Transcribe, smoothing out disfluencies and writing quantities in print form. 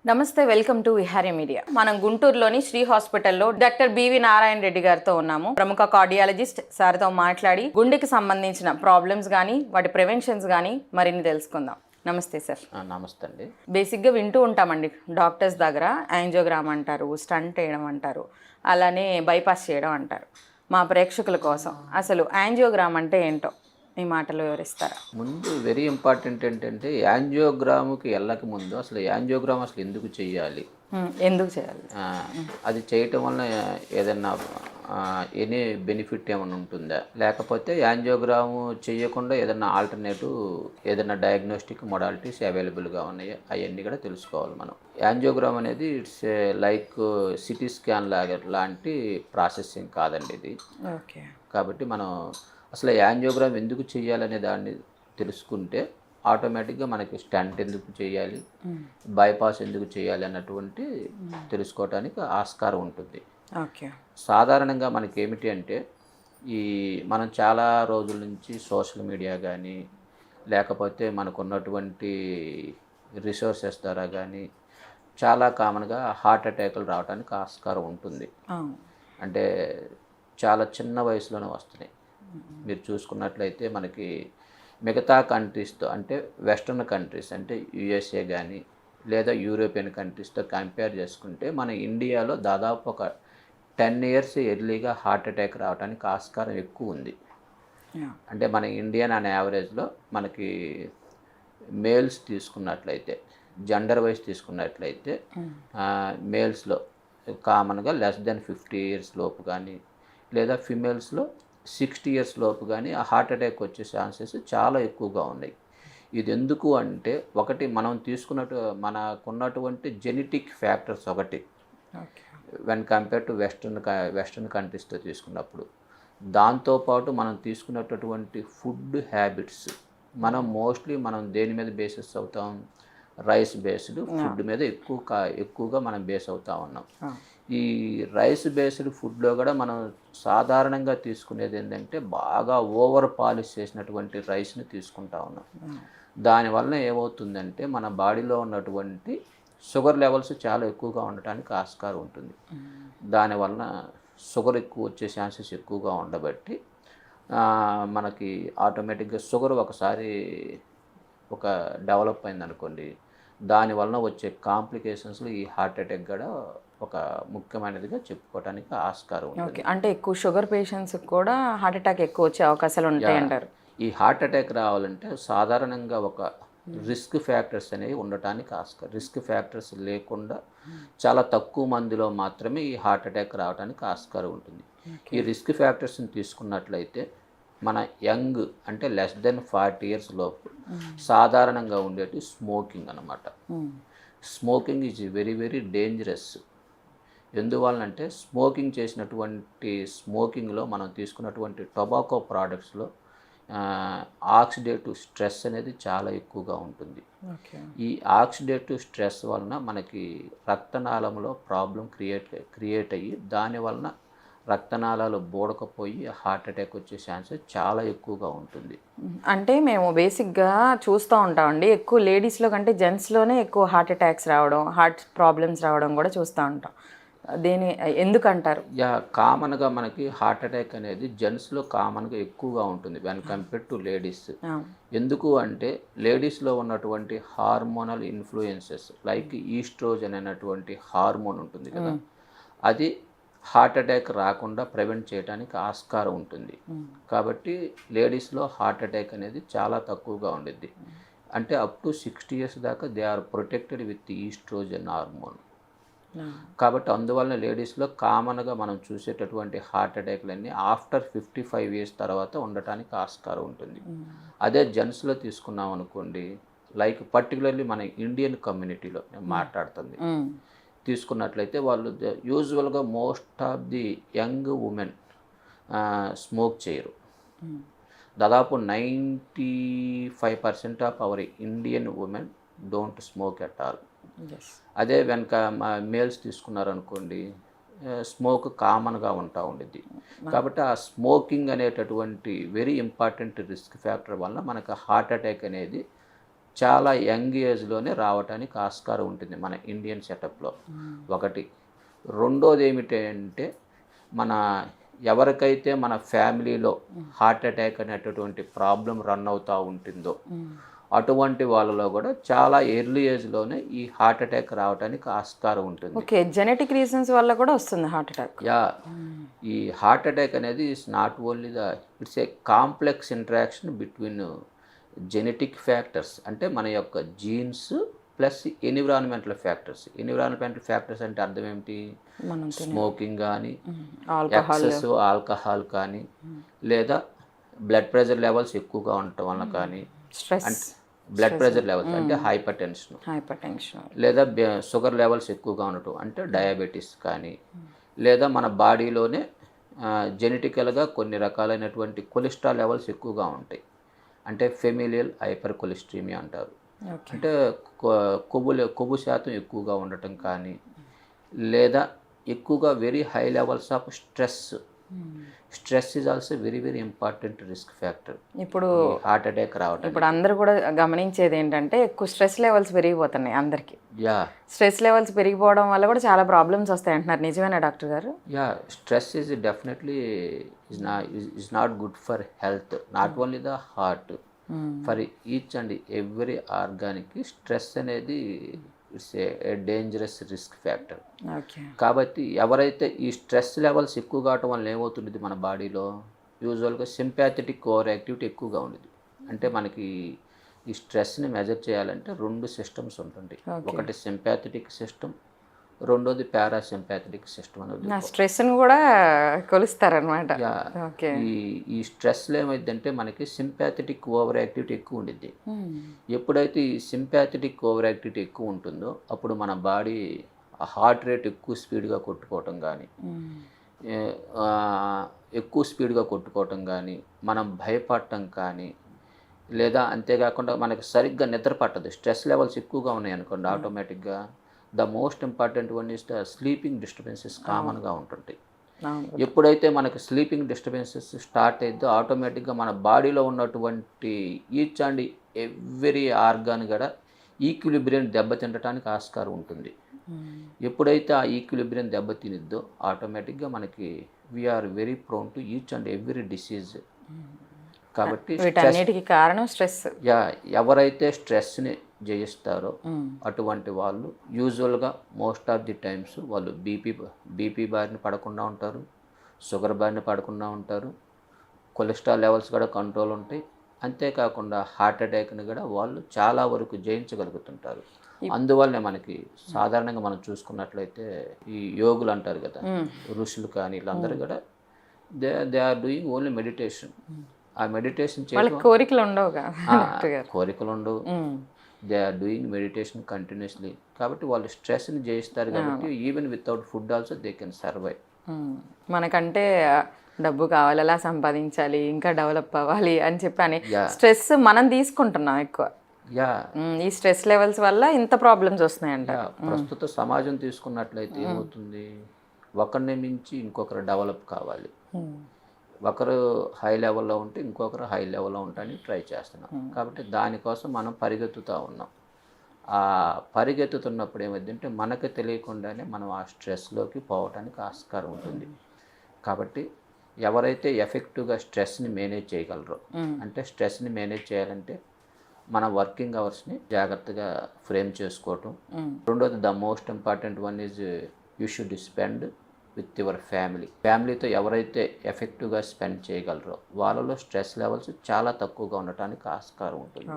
నమస్తే, welcome to Vihari media. మనం గుంటూరులోని శ్రీ హాస్పిటల్లో డాక్టర్ బివి నారాయణ రెడ్డి గారితో ఉన్నాము. ప్రముఖ కార్డియాలజిస్ట్ సార్తో మాట్లాడి గుండెకి సంబంధించిన ప్రాబ్లమ్స్ కానీ వాటి ప్రివెన్షన్స్ కానీ మరిన్ని తెలుసుకుందాం. నమస్తే సార్. నమస్తే అండి. బేసిక్గా వింటూ ఉంటామండి డాక్టర్స్ దగ్గర యాంజియోగ్రామ్ అంటారు, స్టంట్ వేయడం అంటారు, అలానే బైపాస్ చేయడం అంటారు. మా ప్రేక్షకుల కోసం అసలు యాంజియోగ్రామ్ అంటే ఏంటో మీ మాటలో వివరిస్తారా? ముందు వెరీ ఇంపార్టెంట్ ఏంటంటే యాంజియోగ్రామ్కి వెళ్ళక ముందు అసలు యాంజియోగ్రామ్ అసలు ఎందుకు చేయాలి, ఎందుకు చేయాలి, అది చేయటం వల్ల ఏదైనా ఎనీ బెనిఫిట్ ఏమైనా ఉంటుందా, లేకపోతే యాంజియోగ్రామ్ చేయకుండా ఏదైనా ఆల్టర్నేటివ్ ఏదైనా డయాగ్నోస్టిక్ మొడాలిటీస్ అవైలబుల్గా ఉన్నాయో అవన్నీ కూడా తెలుసుకోవాలి మనం. యాంజియోగ్రామ్ అనేది ఇట్స్ లైక్ సిటీ స్కాన్ లాంటి ప్రాసెసింగ్ కాదండి ఇది. ఓకే. కాబట్టి మనం అసలు యాంజియోగ్రామ్ ఎందుకు చేయాలనే దాన్ని తెలుసుకుంటే ఆటోమేటిక్గా మనకి స్టంట్ ఎందుకు చేయాలి, బైపాస్ ఎందుకు చేయాలి అన్నటువంటి తెలుసుకోవడానికి ఆస్కారం ఉంటుంది. ఓకే. సాధారణంగా మనకి ఏమిటి అంటే మనం చాలా రోజుల నుంచి సోషల్ మీడియా కానీ లేకపోతే మనకున్నటువంటి రిసోర్సెస్ ద్వారా కానీ చాలా కామన్గా హార్ట్ అటాక్లు రావడానికి ఆస్కారం ఉంటుంది. అంటే చాలా చిన్న వయసులోనే వస్తున్నాయి. మీరు చూసుకున్నట్లయితే మనకి మిగతా కంట్రీస్తో అంటే వెస్ట్రన్ కంట్రీస్ అంటే యుఎస్ఏ కానీ లేదా యూరోపియన్ కంట్రీస్తో కంపేర్ చేసుకుంటే మన ఇండియాలో దాదాపు ఒక 10 years ఎర్లీగా హార్ట్ అటాక్ రావడానికి ఆస్కారం ఎక్కువ ఉంది. అంటే మన ఇండియన్ అనే యావరేజ్లో మనకి మేల్స్ తీసుకున్నట్లయితే జెండర్ వైజ్ తీసుకున్నట్లయితే మేల్స్లో కామన్గా less than 50 years లోపు కానీ లేదా ఫిమేల్స్లో 60 years లోపు కానీ ఆ హార్ట్ అటాక్ వచ్చే ఛాన్సెస్ చాలా ఎక్కువగా ఉన్నాయి. ఇది ఎందుకు అంటే ఒకటి మనం మనకున్నటువంటి జెనెటిక్ ఫ్యాక్టర్స్ ఒకటి వెన్ కంపేర్ టు వెస్ట్రన్ కంట్రీస్తో తీసుకున్నప్పుడు, దాంతోపాటు మనం తీసుకున్నటువంటి ఫుడ్ హ్యాబిట్స్ మనం దేని మీద బేసెస్ అవుతాం, రైస్ బేస్డ్ ఫుడ్ మీద ఎక్కువగా మనం బేస్ అవుతా ఉన్నాం. ఈ రైస్ బేస్డ్ ఫుడ్లో కూడా మనం సాధారణంగా తీసుకునేది ఏంటంటే బాగా ఓవర్ పాలిష్ చేసినటువంటి రైస్ని తీసుకుంటా ఉన్నాం. దానివల్ల ఏమవుతుందంటే మన బాడీలో ఉన్నటువంటి షుగర్ లెవెల్స్ చాలా ఎక్కువగా ఉండటానికి ఆస్కారం ఉంటుంది. దానివల్ల షుగర్ ఎక్కువ వచ్చే ఛాన్సెస్ ఎక్కువగా ఉండబట్టి మనకి ఆటోమేటిక్గా షుగర్ ఒకసారి డెవలప్ అయిందనుకోండి, దానివల్ల వచ్చే కాంప్లికేషన్స్లో ఈ హార్ట్ అటాక్ కూడా ఒక ముఖ్యమైనదిగా చెప్పుకోవడానికి ఆస్కారం ఉంటుంది. అంటే ఎక్కువ షుగర్ పేషెంట్స్ కూడా హార్ట్ అటాక్ ఎక్కువ వచ్చే అవకాశాలు ఉంటాయి అంటారు. ఈ హార్ట్ అటాక్ రావాలంటే సాధారణంగా ఒక రిస్క్ ఫ్యాక్టర్స్ అనేవి ఉండటానికి ఆస్కారం. రిస్క్ ఫ్యాక్టర్స్ లేకుండా చాలా తక్కువ మందిలో మాత్రమే ఈ హార్ట్ అటాక్ రావడానికి ఆస్కారం ఉంటుంది. ఈ రిస్క్ ఫ్యాక్టర్స్ని తీసుకున్నట్లయితే మన యంగ్ అంటే less than 40 years లోపు సాధారణంగా ఉండేటి స్మోకింగ్ అన్నమాట. Smoking is very very dangerous. ఎందువలనంటే స్మోకింగ్లో మనం తీసుకున్నటువంటి టొబాకో ప్రోడక్ట్స్లో ఆక్సిడేటివ్ స్ట్రెస్ అనేది చాలా ఎక్కువగా ఉంటుంది. ఈ ఆక్సిడేటివ్ స్ట్రెస్ వలన మనకి రక్తనాళంలో ప్రాబ్లం క్రియేట్ అయ్యి దానివలన రక్తనాళాలు బోడకపోయి హార్ట్ అటాక్ వచ్చే ఛాన్సెస్ చాలా ఎక్కువగా ఉంటుంది. అంటే మేము బేసిక్గా చూస్తూ ఉంటామండి, ఎక్కువ లేడీస్లో కంటే జెంట్స్లోనే ఎక్కువ హార్ట్ అటాక్స్ రావడం, హార్ట్ ప్రాబ్లమ్స్ రావడం కూడా చూస్తూ ఉంటాం. ఎందుకంటారు? కామన్గా మనకి హార్ట్ అటాక్ అనేది జెంట్స్లో కామన్గా ఎక్కువగా ఉంటుంది వెన్ కంపేర్ టు లేడీస్. ఎందుకు అంటే లేడీస్లో ఉన్నటువంటి హార్మోనల్ ఇన్ఫ్లుయెన్సెస్ లైక్ ఈస్ట్రోజన్ అనేటువంటి హార్మోన్ ఉంటుంది కదా, అది హార్ట్ అటాక్ రాకుండా ప్రివెంట్ చేయడానికి ఆస్కారం ఉంటుంది. కాబట్టి లేడీస్లో హార్ట్ అటాక్ అనేది చాలా తక్కువగా ఉండిద్ది. అంటే అప్ టు 60 years దాకా they are protected with oestrogen hormone. కాబట్టి అందువల్ల లేడీస్లో కామన్గా మనం చూసేటటువంటి హార్ట్ అటాక్లన్నీ ఆఫ్టర్ 55 years తర్వాత ఉండటానికి ఆస్కారం ఉంటుంది. అదే జెంట్స్లో తీసుకున్నాం అనుకోండి, లైక్ పర్టికులర్లీ మన ఇండియన్ కమ్యూనిటీలో నేను మాట్లాడుతుంది తీసుకున్నట్లయితే వాళ్ళు యూజువల్గా most of the young women smoke చేయరు. దాదాపు 95% of our Indian women don't smoke at all. అదే వెనక మేల్స్ తీసుకున్నారనుకోండి, స్మోక్ కామన్గా ఉండిద్ది. కాబట్టి ఆ స్మోకింగ్ అనేటటువంటి వెరీ ఇంపార్టెంట్ రిస్క్ ఫ్యాక్టర్ వల్ల మనకు హార్ట్ అటాక్ అనేది చాలా యంగ్ ఏజ్లోనే రావడానికి ఆస్కారం ఉంటుంది మన ఇండియన్ సెటప్లో. ఒకటి. రెండోది ఏమిటి అంటే మన ఎవరికైతే మన ఫ్యామిలీలో హార్ట్ అటాక్ అనేటటువంటి ప్రాబ్లం రన్ అవుతూ ఉంటుందో అటువంటి వాళ్ళలో కూడా చాలా ఎర్లీ ఏజ్లోనే ఈ హార్ట్ అటాక్ రావడానికి ఆస్కారం ఉంటుంది. ఓకే, జెనెటిక్ రీజన్స్ వల్ల కూడా వస్తుంది హార్ట్ అటాక్. యా, ఈ హార్ట్ అటాక్ అనేది it's not only it's a complex interaction between genetic factors, అంటే మన యొక్క jeans plus environmental factors. Environmental factors అంటే అర్థం ఏమిటి? స్మోకింగ్ కానీ, ఎక్సెస్ ఆల్కహాల్ కానీ, లేదా బ్లడ్ ప్రెషర్ లెవెల్స్ ఎక్కువగా ఉండటం వల్ల కానీ, స్ట్రెస్, బ్లడ్ ప్రెషర్ లెవెల్స్ అంటే హైపర్ టెన్షన్, లేదా షుగర్ లెవెల్స్ ఎక్కువగా ఉండటం అంటే డయాబెటీస్ కానీ, లేదా మన బాడీలోనే జెనెటికల్గా కొన్ని రకాలైనటువంటి కొలెస్ట్రాల్ లెవెల్స్ ఎక్కువగా ఉంటాయి, అంటే ఫెమిలియల్ హైపర్ కొలెస్ట్రీమియా అంటారు. అంటే కొవ్వు శాతం ఎక్కువగా ఉండటం కానీ, లేదా ఎక్కువగా very high levels of stress is also very very important risk factor ఇప్పుడు హార్ట్ అటాక్ రావడం. ఇప్పుడు అందరూ కూడా గమనించేది ఏంటంటే ఎక్కువ స్ట్రెస్ లెవెల్స్ పెరిగిపోతున్నాయి అందరికి. యా, స్ట్రెస్ లెవెల్స్ పెరిగిపోవడం వల్ల కూడా చాలా ప్రాబ్లమ్స్ వస్తాయి అంటున్నారు, నిజమేనా డాక్టర్ గారు? Yeah, stress is definitely is not good for health, not only the heart, for each and every ఆర్గానికి స్ట్రెస్ అనేది it's a dangerous risk factor. కాబట్టి ఎవరైతే ఈ స్ట్రెస్ లెవెల్స్ ఎక్కువ కావటం వల్ల ఏమవుతుంది మన బాడీలో యూజువల్గా సింపాథెటిక్ ఓవర్ యాక్టివిటీ ఎక్కువగా ఉండేది. అంటే మనకి ఈ స్ట్రెస్ని మెజర్ చేయాలంటే 2 సిస్టమ్స్ ఉంటుంది. ఒకటి సింపాథెటిక్ సిస్టమ్, రెండోది పారాసింపాథెటిక్ సిస్టమ్ అనేది. స్ట్రెస్ని కూడా కొలుస్తారనమాట. ఈ స్ట్రెస్లో ఏమైందంటే మనకి సింపాథెటిక్ ఓవర్ యాక్టివిటీ ఎక్కువ ఉండిద్ది. ఎప్పుడైతే ఈ సింపాథెటిక్ ఓవర్ యాక్టివిటీ ఎక్కువ ఉంటుందో అప్పుడు మన బాడీ హార్ట్ రేట్ ఎక్కువ స్పీడ్గా కొట్టుకోవటం కానీ, మనం భయపడటం కానీ, లేదా అంతేకాకుండా మనకి సరిగ్గా నిద్ర పట్టదు. స్ట్రెస్ లెవెల్స్ ఎక్కువగా ఉన్నాయి అనుకోండి, ఆటోమేటిక్గా the most important one is the sleeping disturbances కామన్గా ఉంటుంటాయి. ఎప్పుడైతే మనకి స్లీపింగ్ డిస్టర్బెన్సెస్ స్టార్ట్ అయిద్దో ఆటోమేటిక్గా మన బాడీలో ఉన్నటువంటి ఈచ్ అండ్ ఎవ్రీ ఆర్గాన్ కూడా ఈక్విలిబ్రియం దెబ్బతింటడానికి ఆస్కారం ఉంటుంది. ఎప్పుడైతే ఆ ఈక్విలిబ్రియం దెబ్బతినిద్దో ఆటోమేటిక్గా మనకి we are very prone to each and every disease. కాబట్టి వీటన్నిటికీ కారణం స్ట్రెస్. ఎవరైతే స్ట్రెస్ని జయిస్తారో అటువంటి వాళ్ళు యూజువల్గా మోస్ట్ ఆఫ్ ది టైమ్స్ వాళ్ళు బీపీ బారిన పడకుండా ఉంటారు, షుగర్ బారిన పడకుండా ఉంటారు, కొలెస్ట్రాల్ లెవెల్స్ కూడా కంట్రోల్ ఉంటాయి. అంతేకాకుండా హార్ట్ అటాక్ని కూడా వాళ్ళు చాలా వరకు జయించగలుగుతుంటారు. అందువల్లనే మనకి సాధారణంగా మనం చూసుకున్నట్లయితే ఈ యోగులు అంటారు కదా, ఋషులు కానీ, వీళ్ళందరూ కూడా they are doing only meditation. ఆ మెడిటేషన్ చేయడం కోరికలు ఉండవు, they are doing meditation continuously. కాబట్టి వాళ్ళు స్ట్రెస్ని జయిస్తారు కాబట్టి even without food also they can survive. మనకంటే డబ్బు కావాలి, అలా సంపాదించాలి, ఇంకా డెవలప్ అవ్వాలి అని చెప్పని స్ట్రెస్ మనం తీసుకుంటున్నాం ఎక్కువ. ఈ స్ట్రెస్ లెవెల్స్ వల్ల ఇంత ప్రాబ్లమ్స్ వస్తున్నాయంట. ప్రస్తుత సమాజం తీసుకున్నట్లయితే ఏమవుతుంది, ఒకరిని మించి ఇంకొకరు డెవలప్ కావాలి, ఒకరు హై లెవెల్లో ఉంటే ఇంకొకరు హై లెవెల్లో ఉండడానికి ట్రై చేస్తున్నాం. కాబట్టి దానికోసం మనం పరిగెత్తుతూ ఉన్నాం. ఆ పరిగెత్తుతున్నప్పుడు ఏమైందంటే మనకు తెలియకుండానే మనం ఆ స్ట్రెస్లోకి పోవడానికి ఆస్కారం ఉంటుంది. కాబట్టి ఎవరైతే ఎఫెక్టివ్గా స్ట్రెస్ని మేనేజ్ చేయగలరో, అంటే స్ట్రెస్ని మేనేజ్ చేయాలంటే మన వర్కింగ్ అవర్స్ని జాగ్రత్తగా ఫ్రేమ్ చేసుకోవటం. రెండోది the most important one is you should spend with your ఫ్యామిలీతో ఎవరైతే ఎఫెక్టివ్గా స్పెండ్ చేయగలరో వాళ్ళలో స్ట్రెస్ లెవెల్స్ చాలా తక్కువగా ఉండటానికి ఆస్కారం ఉంటుంది.